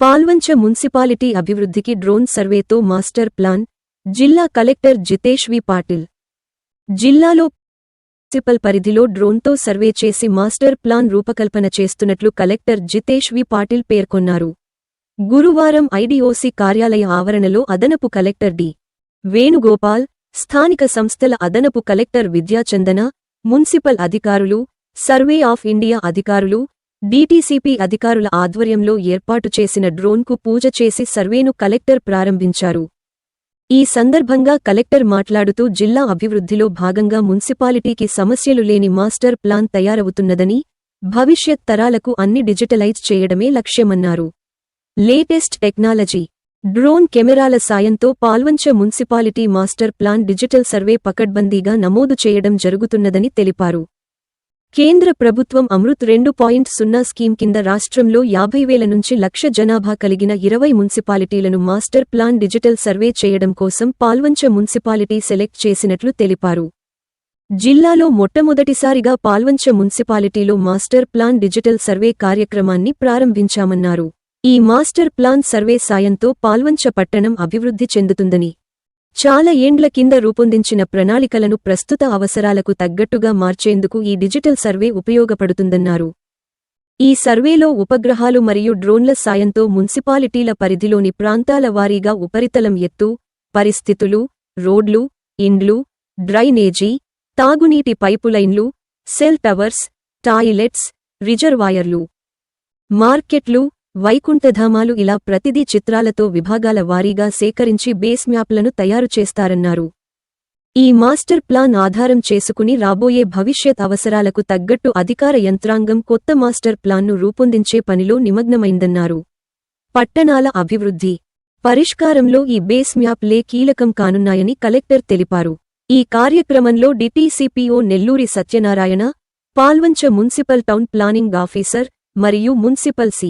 Palvancha municipality అభివృద్ధికి drone సర్వేతో master plan. జిల్లా collector Jitesh వి పాటిల్. జిల్లాలో మున్సిపల్ పరిధిలో డ్రోన్తో సర్వే చేసి మాస్టర్ ప్లాన్ రూపకల్పన చేస్తున్నట్లు కలెక్టర్ జితేష్ వి పాటిల్ పేర్కొన్నారు. గురువారం ఐడీఓసీ కార్యాలయ ఆవరణలో అదనపు కలెక్టర్ డి. వేణుగోపాల్, స్థానిక సంస్థల అదనపు కలెక్టర్ విద్యాచందన, మున్సిపల్ అధికారులు, సర్వే ఆఫ్ ఇండియా అధికారులు, డీటీసీపీ అధికారుల ఆధ్వర్యంలో ఏర్పాటు చేసిన డ్రోన్కు పూజ చేసి సర్వేను కలెక్టర్ ప్రారంభించారు. ఈ సందర్భంగా కలెక్టర్ మాట్లాడుతూ జిల్లా అభివృద్ధిలో భాగంగా మున్సిపాలిటీకి సమస్యలు లేని మాస్టర్ ప్లాన్ తయారవుతున్నదని, భవిష్యత్ తరాలకు అన్ని డిజిటలైజ్ చేయడమే లక్ష్యమన్నారు. లేటెస్ట్ టెక్నాలజీ డ్రోన్ కెమెరాల సాయంతో Palvancha municipality master plan digital survey పకడ్బందీగా నమోదు చేయడం జరుగుతున్నదని తెలిపారు. కేంద్ర ప్రభుత్వం అమృత్ 2.0 స్కీమ్ కింద రాష్ట్రంలో 50,000 నుంచి 1,00,000 జనాభా కలిగిన 20 మున్సిపాలిటీలను మాస్టర్ ప్లాన్ డిజిటల్ సర్వే చేయడం కోసం పాల్వంచ మున్సిపాలిటీ సెలెక్ట్ చేసినట్లు తెలిపారు. జిల్లాలో మొట్టమొదటిసారిగా పాల్వంచ మున్సిపాలిటీలో మాస్టర్ ప్లాన్ డిజిటల్ సర్వే కార్యక్రమాన్ని ప్రారంభించామన్నారు. ఈ మాస్టర్ ప్లాన్ సర్వే సాయంతో పాల్వంచ పట్టణం అభివృద్ధి చెందుతుందని, చాలా ఏండ్ల కింద రూపొందించిన ప్రణాళికలను ప్రస్తుత అవసరాలకు తగ్గట్టుగా మార్చేందుకు ఈ డిజిటల్ సర్వే ఉపయోగపడుతుందన్నారు. ఈ సర్వేలో ఉపగ్రహాలు మరియు డ్రోన్ల సాయంతో మున్సిపాలిటీల పరిధిలోని ప్రాంతాల వారీగా ఉపరితలం ఎత్తు, పరిస్థితులు, రోడ్లు, ఇండ్లు, డ్రైనేజీ, తాగునీటి పైపులైన్లు, సెల్ టవర్స్, టాయిలెట్స్, రిజర్వాయర్లు, మార్కెట్లు, వైకుంఠధామాలు ఇలా ప్రతిదీ చిత్రాలతో విభాగాల వారీగా సేకరించి బేస్ మ్యాప్లను తయారు చేస్తారన్నారు. ఈ మాస్టర్ ప్లాన్ ఆధారం చేసుకుని రాబోయే భవిష్యత్ అవసరాలకు తగ్గట్టు అధికార యంత్రాంగం కొత్త మాస్టర్ ప్లాన్ను రూపొందించే పనిలో నిమగ్నమైందన్నారు. పట్టణాల అభివృద్ధి పరిష్కారంలో ఈ బేస్ మ్యాప్లే కీలకం కానున్నాయని కలెక్టర్ తెలిపారు. ఈ కార్యక్రమంలో DTCPO Nelluri Satyanarayana, Palvancha municipal town planning officer మరియు మున్సిపల్ సి.